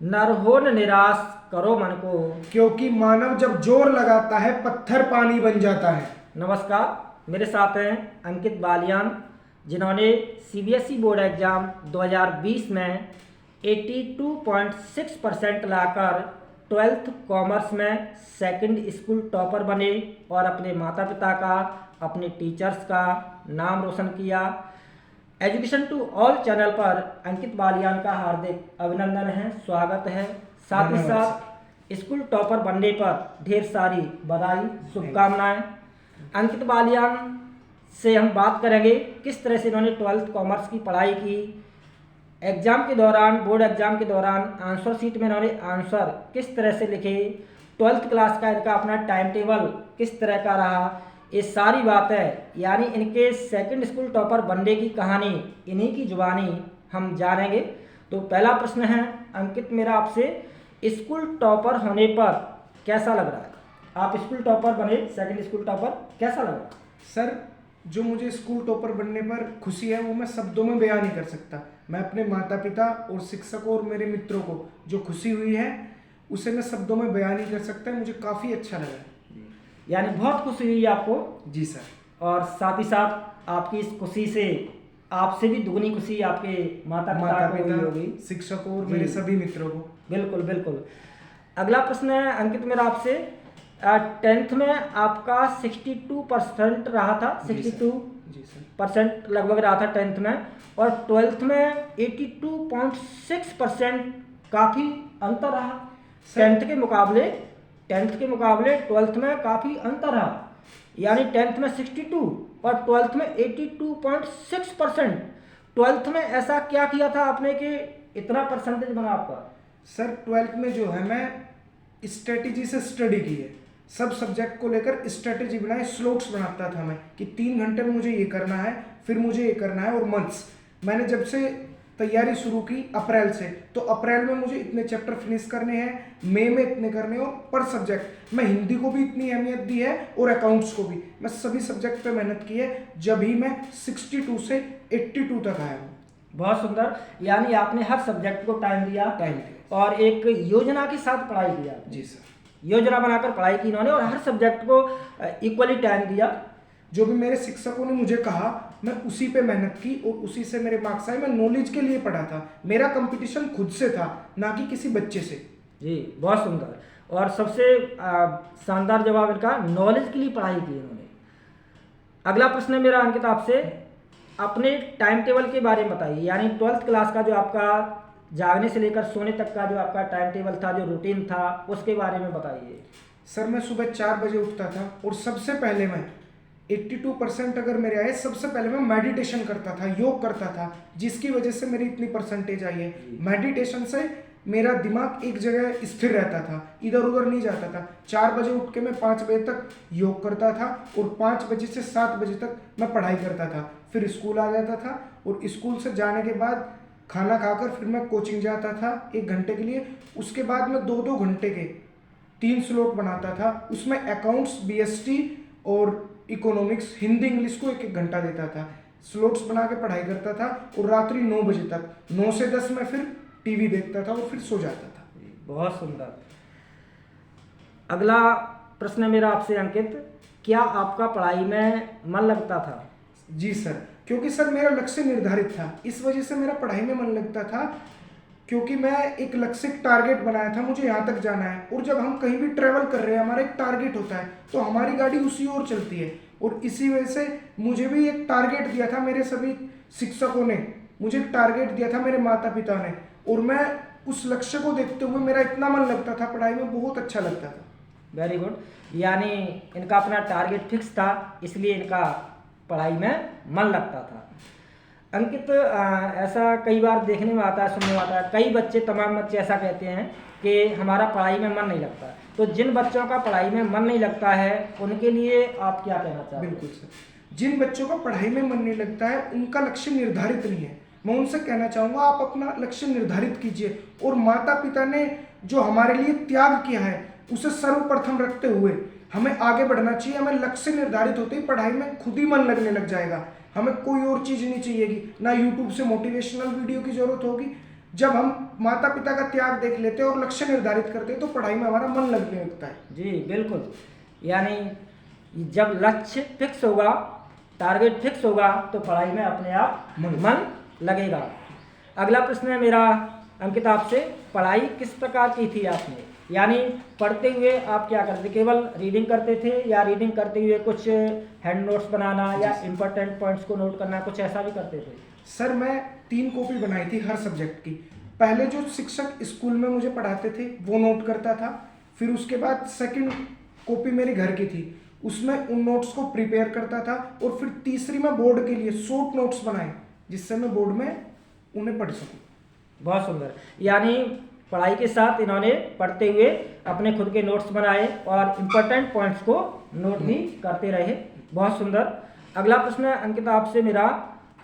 नर हो न निराश करो मन को। क्योंकि मानव जब जोर लगाता है पत्थर पानी बन जाता है। नमस्कार, मेरे साथ हैं अंकित बालियान, जिन्होंने सीबीएसई बोर्ड एग्ज़ाम 2020 में 82.6% लाकर 12th कॉमर्स में सेकंड स्कूल टॉपर बने और अपने माता पिता का, अपने टीचर्स का नाम रोशन किया। एजुकेशन टू ऑल चैनल पर अंकित बालियान का हार्दिक अभिनंदन है, स्वागत है। साथ ही धन्यवाद साथ स्कूल टॉपर बनने पर ढेर सारी बधाई, शुभकामनाएं। अंकित बालियान से हम बात करेंगे किस तरह से इन्होंने 12th कॉमर्स की पढ़ाई की। एग्ज़ाम के दौरान, बोर्ड एग्ज़ाम के दौरान आंसर शीट में इन्होंने आंसर किस तरह से लिखे, 12th क्लास का इनका अपना टाइम टेबल किस तरह का रहा, ये सारी बातें यानी इनके सेकंड स्कूल टॉपर बनने की कहानी इन्हीं की जुबानी हम जानेंगे। तो पहला प्रश्न है अंकित मेरा आपसे, स्कूल टॉपर होने पर कैसा लग रहा है? आप स्कूल टॉपर बने, सेकंड स्कूल टॉपर, कैसा लग रहा है? सर, जो मुझे स्कूल टॉपर बनने पर खुशी है वो मैं शब्दों में बयान नहीं कर सकता। मैं अपने माता पिता और शिक्षकों और मेरे मित्रों को जो खुशी हुई है उसे मैं शब्दों में बयान नहीं कर सकता। मुझे काफ़ी अच्छा लगा है। यानी बहुत खुशी हुई आपको। जी सर। और साथ ही साथ आपकी इस खुशी से आपसे भी दुगनी खुशी आपके माता माता पिता को हुई होगी। पिता, शिक्षकों और जी। मेरे सभी मित्रों को। बिल्कुल बिल्कुल। अगला प्रश्न है अंकित मेरा आपसे, 10th में आपका 62% रहा था, जी सर। 62% लगभग रहा था 10th में, और 12th में 82.6%, काफ़ी अंतर रहा। सर। 10th के मुकाबले 12th में काफ़ी अंतर रहा। यानी 10th में 62 और 12th में 82.6%। 12th में ऐसा क्या किया था आपने कि इतना परसेंटेज बना आपका? सर, 12th में जो है मैं स्ट्रेटेजी से स्टडी की है। सब सब्जेक्ट को लेकर स्ट्रेटेजी बनाए, स्लोट्स बनाता था मैं कि 3 घंटे में मुझे ये करना है, फिर मुझे ये करना है। और मंथ्स मैंने जब से तैयारी शुरू की अप्रैल से, तो अप्रैल में मुझे इतने चैप्टर फिनिश करने हैं, मई में इतने करने हैं। और पर सब्जेक्ट मैं हिंदी को भी इतनी अहमियत दी है और अकाउंट्स को भी। मैं सभी सब्जेक्ट पे मेहनत की है, जब ही मैं 62 से 82 तक आया हूँ। बहुत सुंदर। यानी आपने हर सब्जेक्ट को टाइम दिया और एक योजना के साथ पढ़ाई किया। जी सर। योजना बनाकर पढ़ाई की इन्होंने और हर सब्जेक्ट को इक्वली टाइम दिया। जो भी मेरे शिक्षकों ने मुझे कहा मैं उसी पे मेहनत की और उसी से मेरे मार्क्स आए। मैं नॉलेज के लिए पढ़ा था, मेरा कंपटीशन खुद से था, ना कि किसी बच्चे से। जी, बहुत सुंदर। और सबसे शानदार जवाब इनका, नॉलेज के लिए पढ़ाई की इन्होंने। अगला प्रश्न है मेरा अंकित आपसे, अपने टाइम टेबल के बारे में बताइए। यानी 12th क्लास का जो आपका जागने से लेकर सोने तक का जो आपका टाइम टेबल था, जो रूटीन था, उसके बारे में बताइए। सर, मैं सुबह 4 बजे उठता था और सबसे पहले मैं 82% अगर मेरे आए, सबसे पहले मैं मेडिटेशन करता था, योग करता था, जिसकी वजह से मेरी इतनी परसेंटेज आई है। मेडिटेशन से मेरा दिमाग एक जगह स्थिर रहता था, इधर उधर नहीं जाता था। 4 बजे उठ के मैं 5 बजे तक योग करता था और 5 बजे से 7 बजे तक मैं पढ़ाई करता था। फिर स्कूल आ जाता था और स्कूल से जाने के बाद खाना खाकर फिर मैं कोचिंग जाता था 1 घंटे के लिए। उसके बाद मैं 2-2 घंटे के 3 स्लॉट बनाता था। उसमें अकाउंट्स, बीएसटी और इकोनॉमिक्स, हिंदी इंग्लिश को 1-1 घंटा देता था। स्लॉट्स बना के पढ़ाई करता था और रात्रि 9 बजे तक, 9 से 10 मैं फिर टीवी देखता था और फिर सो जाता था। बहुत सुंदर। अगला प्रश्न है मेरा आपसे अंकित, क्या आपका पढ़ाई में मन लगता था? जी सर, क्योंकि सर मेरा लक्ष्य निर्धारित था, इस वजह से मेरा पढ़ाई में मन लगता था। क्योंकि मैं एक लक्ष्य, टारगेट बनाया था, मुझे यहाँ तक जाना है। और जब हम कहीं भी ट्रैवल कर रहे हैं, हमारा एक टारगेट होता है, तो हमारी गाड़ी उसी ओर चलती है। और इसी वजह से मुझे भी एक टारगेट दिया था, मेरे सभी शिक्षकों ने मुझे एक टारगेट दिया था, मेरे माता पिता ने। और मैं उस लक्ष्य को देखते हुए मेरा इतना मन लगता था, पढ़ाई में बहुत अच्छा लगता था। Very good. यानी इनका अपना टारगेट फिक्स था, इसलिए इनका पढ़ाई में मन लगता था। अंकित, ऐसा कई बार देखने में आता है, सुनने में आता है, कई बच्चे, तमाम बच्चे ऐसा कहते हैं कि हमारा पढ़ाई में मन नहीं लगता। तो जिन बच्चों का पढ़ाई में मन नहीं लगता है उनके लिए आप क्या कहना चाहते हैं? बिल्कुल सर, जिन बच्चों का पढ़ाई में मन नहीं लगता है, उनका लक्ष्य निर्धारित नहीं है। मैं उनसे कहना चाहूँगा, आप अपना लक्ष्य निर्धारित कीजिए। और माता पिता ने जो हमारे लिए त्याग किया है उसे सर्वप्रथम रखते हुए हमें आगे बढ़ना चाहिए। हमें लक्ष्य निर्धारित होते ही पढ़ाई में खुद ही मन लगने लग जाएगा। हमें कोई और चीज़ नहीं चाहिएगी, ना यूट्यूब से मोटिवेशनल वीडियो की ज़रूरत होगी, जब हम माता पिता का त्याग देख लेते हैं और लक्ष्य निर्धारित करते हैं तो पढ़ाई में हमारा मन लगने लगता है। जी बिल्कुल। यानी जब लक्ष्य फिक्स होगा, टारगेट फिक्स होगा, तो पढ़ाई में अपने आप मन लगेगा। अगला प्रश्न है मेरा अंकित आपसे, पढ़ाई किस प्रकार की थी आपने? यानी पढ़ते हुए आप क्या करते, केवल रीडिंग करते थे या रीडिंग करते हुए कुछ हैंड नोट्स बनाना या इम्पोर्टेंट पॉइंट्स को नोट करना, कुछ ऐसा भी करते थे? सर मैं 3 कॉपी बनाई थी हर सब्जेक्ट की। पहले जो शिक्षक स्कूल में मुझे पढ़ाते थे वो नोट करता था, फिर उसके बाद सेकंड कॉपी मेरे घर की थी, उसमें उन नोट्स को प्रिपेयर करता था, और फिर तीसरी मैं बोर्ड के लिए शॉर्ट नोट्स बनाए जिससे मैं बोर्ड में उन्हें पढ़ सकूं। बहुत सुंदर। यानी पढ़ाई के साथ इन्होंने पढ़ते हुए अपने खुद के नोट्स बनाए और इम्पोर्टेंट पॉइंट्स को नोट भी करते रहे। बहुत सुंदर। अगला प्रश्न है अंकित आपसे मेरा,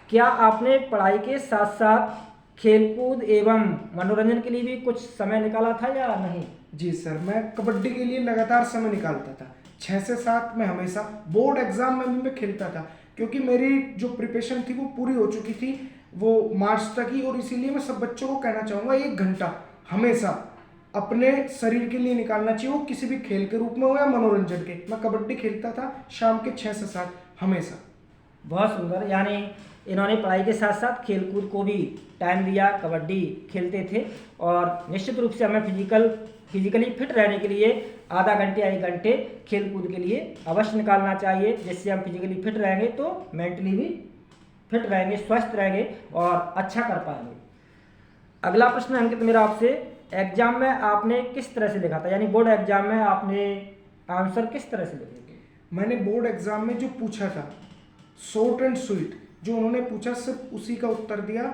क्या आपने पढ़ाई के साथ साथ खेलकूद एवं मनोरंजन के लिए भी कुछ समय निकाला था या नहीं? जी सर, मैं कबड्डी के लिए लगातार समय निकालता था। 6 से 7 में हमेशा बोर्ड एग्जाम में भी मैं खेलता था, क्योंकि मेरी जो प्रिपरेशन थी वो पूरी हो चुकी थी वो मार्च तक ही, और इसीलिए मैं सब बच्चों को कहना चाहूँगा 1 घंटा हमेशा अपने शरीर के लिए निकालना चाहिए, वो किसी भी खेल के रूप में हो या मनोरंजन के। मैं कबड्डी खेलता था शाम के 6 से 7 हमेशा। बहुत सुंदर। यानी इन्होंने पढ़ाई के साथ साथ खेलकूद को भी टाइम दिया, कबड्डी खेलते थे, और निश्चित रूप से हमें फिजिकली फिट रहने के लिए आधा घंटे या 1 घंटे खेलकूद के लिए अवश्य निकालना चाहिए, जिससे हम फिजिकली फिट रहेंगे तो मेंटली भी फिट रहेंगे, स्वस्थ रहेंगे और अच्छा कर पाएंगे। अगला प्रश्न अंकित मेरा आपसे, एग्जाम में आपने किस तरह से लिखा था? यानी बोर्ड एग्जाम में आपने आंसर किस तरह से लिखे थे? मैंने बोर्ड एग्जाम में जो पूछा था शॉर्ट एंड स्वीट, जो उन्होंने पूछा सिर्फ उसी का उत्तर दिया,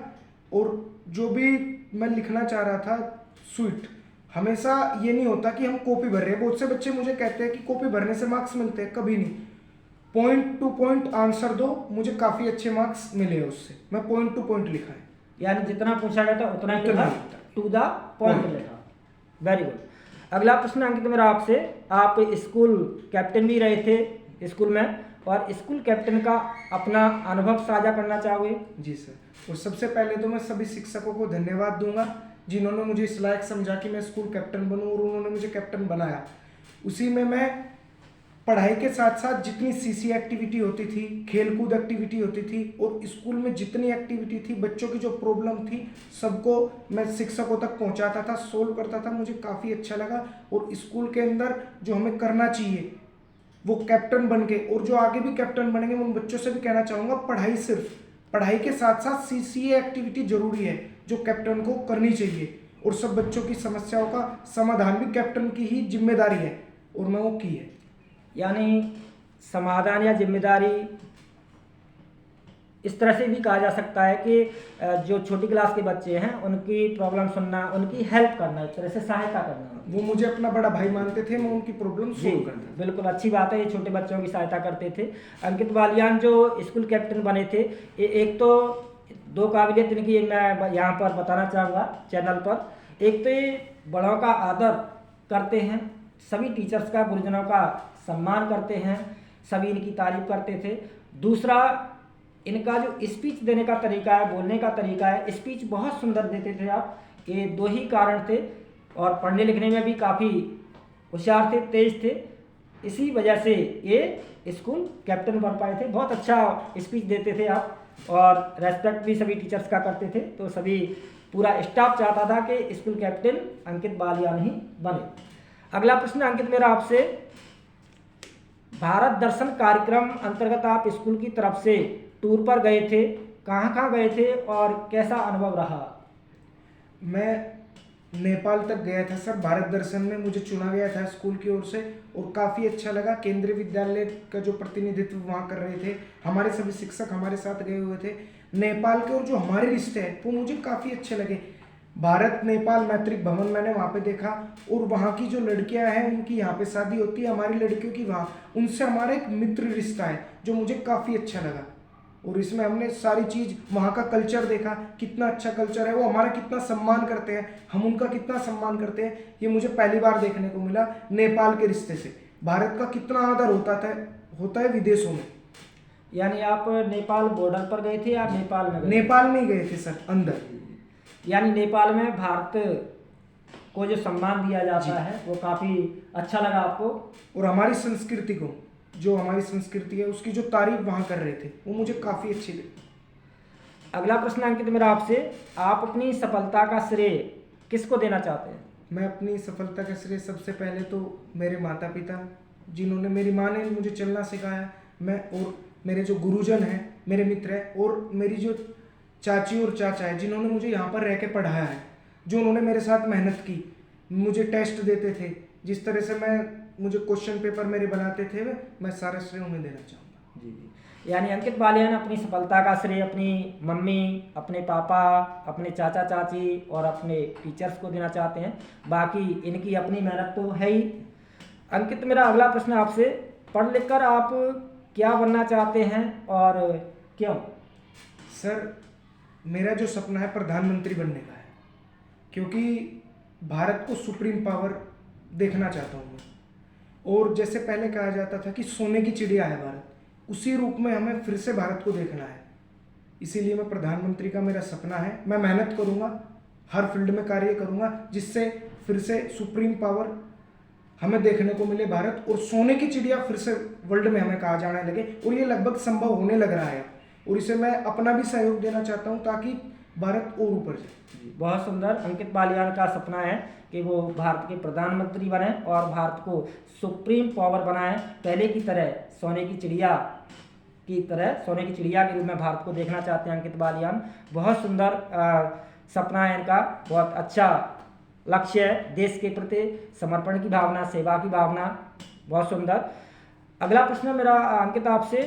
और जो भी मैं लिखना चाह रहा था स्वीट। हमेशा ये नहीं होता कि हम कॉपी भर रहे हैं। बहुत से बच्चे मुझे कहते हैं कि कॉपी भरने से मार्क्स मिलते हैं, कभी नहीं। पॉइंट टू पॉइंट आंसर दो, मुझे काफ़ी अच्छे मार्क्स मिले हैं उससे। मैं पॉइंट टू पॉइंट लिखा है, यानी जितना पूछा गया था उतना ही लिखा, टू द पॉइंट लिखा। Very good. अगला प्रश्न अंकित मेरा आपसे, आप स्कूल कैप्टन भी रहे थे स्कूल में, और स्कूल कैप्टन का अपना अनुभव साझा करना चाहोगे? जी सर, और सबसे पहले तो मैं सभी शिक्षकों को धन्यवाद दूंगा जिन्होंने मुझे इस लायक समझा कि मैं स्कूल कैप्टन बनूं, और उन्होंने मुझे कैप्टन बनाया। उसी में मैं पढ़ाई के साथ साथ जितनी सीसी एक्टिविटी होती थी, खेलकूद एक्टिविटी होती थी, और स्कूल में जितनी एक्टिविटी थी, बच्चों की जो प्रॉब्लम थी, सबको मैं शिक्षकों तक पहुंचाता था, सोल्व करता था। मुझे काफ़ी अच्छा लगा, और स्कूल के अंदर जो हमें करना चाहिए वो कैप्टन बन के, और जो आगे भी कैप्टन बनेंगे उन बच्चों से भी कहना चाहूँगा, पढ़ाई के साथ साथ सीसीए एक्टिविटी जरूरी है जो कैप्टन को करनी चाहिए, और सब बच्चों की समस्याओं का समाधान भी कैप्टन की ही जिम्मेदारी है, और मैं वो की है। यानी समाधान या जिम्मेदारी इस तरह से भी कहा जा सकता है कि जो छोटी क्लास के बच्चे हैं उनकी प्रॉब्लम सुनना, उनकी हेल्प करना, एक तरह से सहायता करना। वो मुझे अपना बड़ा भाई मानते थे, मैं उनकी प्रॉब्लम सोल्व करता था। बिल्कुल अच्छी बात है, ये छोटे बच्चों की सहायता करते थे। अंकित बालियान जो स्कूल कैप्टन बने थे, एक तो 2 काबिलियत इनकी मैं यहाँ पर बताना चाहूँगा चैनल पर। एक तो ये बड़ों का आदर करते हैं, सभी टीचर्स का, गुरुजनों का सम्मान करते हैं, सभी इनकी तारीफ करते थे। दूसरा, इनका जो स्पीच देने का तरीका है, बोलने का तरीका है, स्पीच बहुत सुंदर देते थे आप। ये 2 ही कारण थे, और पढ़ने लिखने में भी काफ़ी होशियार थे, तेज थे। इसी वजह से ये स्कूल कैप्टन बन पाए थे। बहुत अच्छा स्पीच देते थे आप, और रेस्पेक्ट भी सभी टीचर्स का करते थे। तो सभी पूरा स्टाफ चाहता था कि स्कूल कैप्टन अंकित बालियान ही बने। अगला प्रश्न अंकित मेरा आपसे, भारत दर्शन कार्यक्रम अंतर्गत आप स्कूल की तरफ से टूर पर गए थे, कहाँ कहाँ गए थे और कैसा अनुभव रहा? मैं नेपाल तक गया था सर। भारत दर्शन में मुझे चुना गया था स्कूल की ओर से, और काफ़ी अच्छा लगा। केंद्रीय विद्यालय का जो प्रतिनिधित्व वहाँ कर रहे थे, हमारे सभी शिक्षक हमारे साथ गए हुए थे। नेपाल के और जो हमारे रिश्ते हैं वो मुझे काफ़ी अच्छे लगे। भारत नेपाल मैत्रिक भवन मैंने वहाँ पे देखा, और वहाँ की जो लड़कियाँ हैं उनकी यहाँ पे शादी होती है, हमारी लड़कियों की वहाँ, उनसे हमारा एक मित्र रिश्ता है जो मुझे काफ़ी अच्छा लगा। और इसमें हमने सारी चीज़, वहाँ का कल्चर देखा, कितना अच्छा कल्चर है, वो हमारा कितना सम्मान करते हैं, हम उनका कितना सम्मान करते हैं, ये मुझे पहली बार देखने को मिला नेपाल के रिश्ते से। भारत का कितना आदर होता है विदेशों में। यानी आप नेपाल बॉर्डर पर गए थे या नेपाल में गए? नेपाल में गए थे सर, अंदर। यानी नेपाल में भारत को जो सम्मान दिया जाता है वो काफ़ी अच्छा लगा आपको। और हमारी संस्कृति को, जो हमारी संस्कृति है उसकी जो तारीफ वहाँ कर रहे थे वो मुझे काफ़ी अच्छी लगी। अगला प्रश्न अंकित मेरा आपसे, आप अपनी सफलता का श्रेय किसको देना चाहते हैं? मैं अपनी सफलता का श्रेय सबसे पहले तो मेरे माता पिता, जिन्होंने, मेरी माँ ने मुझे चलना सिखाया, मैं, और मेरे जो गुरुजन हैं, मेरे मित्र हैं, और मेरी जो चाची और चाचा है जिन्होंने मुझे यहाँ पर रह के पढ़ाया है, जो उन्होंने मेरे साथ मेहनत की, मुझे टेस्ट देते थे, जिस तरह से मुझे क्वेश्चन पेपर मेरे बनाते थे, मैं सारा श्रेय उन्हें देना चाहूँगा। जी जी, यानी अंकित बालियान अपनी सफलता का श्रेय अपनी मम्मी, अपने पापा, अपने चाचा चाची और अपने टीचर्स को देना चाहते हैं। बाकी इनकी अपनी मेहनत तो है ही। अंकित मेरा अगला प्रश्न आपसे, पढ़ लिख कर आप क्या बनना चाहते हैं और क्यों? सर, मेरा जो सपना है प्रधानमंत्री बनने का है, क्योंकि भारत को सुप्रीम पावर देखना चाहता हूँ मैं। और जैसे पहले कहा जाता था कि सोने की चिड़िया है भारत, उसी रूप में हमें फिर से भारत को देखना है। इसीलिए मैं प्रधानमंत्री का मेरा सपना है। मैं मेहनत करूँगा, हर फील्ड में कार्य करूँगा, जिससे फिर से सुप्रीम पावर हमें देखने को मिले भारत, और सोने की चिड़िया फिर से वर्ल्ड में हमें कहा जाने लगे। और ये लगभग संभव होने लग रहा है, और इसे मैं अपना भी सहयोग देना चाहता हूँ ताकि भारत और ऊपर जाए। बहुत सुंदर। अंकित बालियान का सपना है कि वो भारत के प्रधानमंत्री बने और भारत को सुप्रीम पावर बनाए, पहले की तरह सोने की चिड़िया के रूप में भारत को देखना चाहते हैं अंकित बालियान। बहुत सुंदर सपना है इनका, बहुत अच्छा लक्ष्य है, देश के प्रति समर्पण की भावना, सेवा की भावना, बहुत सुंदर। अगला प्रश्न मेरा अंकित आपसे,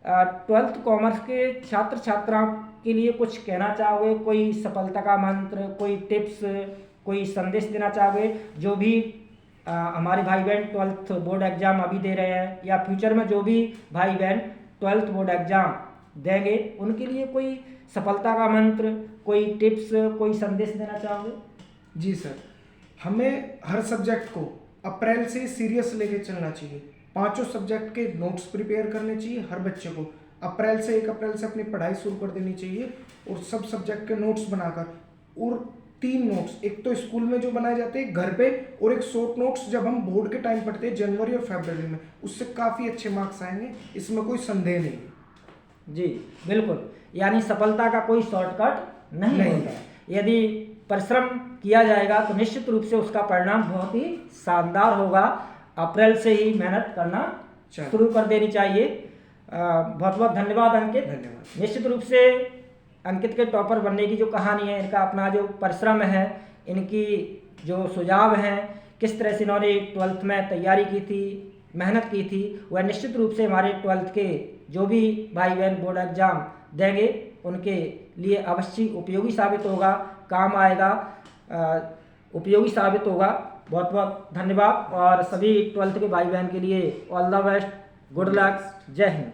12th कॉमर्स के छात्र छात्राओं के लिए कुछ कहना चाहोगे? कोई सफलता का मंत्र, कोई टिप्स, कोई संदेश देना चाहोगे? जो भी हमारे भाई बहन 12th बोर्ड एग्जाम अभी दे रहे हैं या फ्यूचर में जो भी भाई बहन 12th बोर्ड एग्जाम देंगे, उनके लिए कोई सफलता का मंत्र, कोई टिप्स, कोई संदेश देना चाहोगे? जी सर, हमें हर सब्जेक्ट को अप्रैल से सीरियस लेके चलना चाहिए। 5 सब्जेक्ट के नोट्स प्रिपेयर करने चाहिए हर बच्चे को। 1 अप्रैल से अपनी पढ़ाई शुरू कर देनी चाहिए, और सब सब्जेक्ट के नोट्स बनाकर, और 3 नोट्स, एक तो स्कूल में जो बनाए जाते हैं घर पे, और एक शॉर्ट नोट्स जब हम बोर्ड के टाइम पढ़ते हैं जनवरी और फरवरी में, उससे काफ़ी अच्छे मार्क्स आएंगे, इसमें कोई संदेह नहीं है। जी बिल्कुल, यानी सफलता का कोई शॉर्टकट नहीं होता। यदि परिश्रम किया जाएगा तो निश्चित रूप से उसका परिणाम बहुत ही शानदार होगा। अप्रैल से ही मेहनत करना शुरू कर देनी चाहिए। बहुत बहुत धन्यवाद अंकित। धन्यवाद। निश्चित रूप से अंकित के टॉपर बनने की जो कहानी है, इनका अपना जो परिश्रम है, इनकी जो सुझाव हैं, किस तरह से इन्होंने 12th में तैयारी की थी, मेहनत की थी, वह निश्चित रूप से हमारे 12th के जो भी भाई बहन बोर्ड एग्जाम देंगे उनके लिए अवश्य उपयोगी साबित होगा, काम आएगा, उपयोगी साबित होगा। बहुत बहुत धन्यवाद। और सभी 12th के भाई बहन के लिए all the best, good luck, जय हिंद।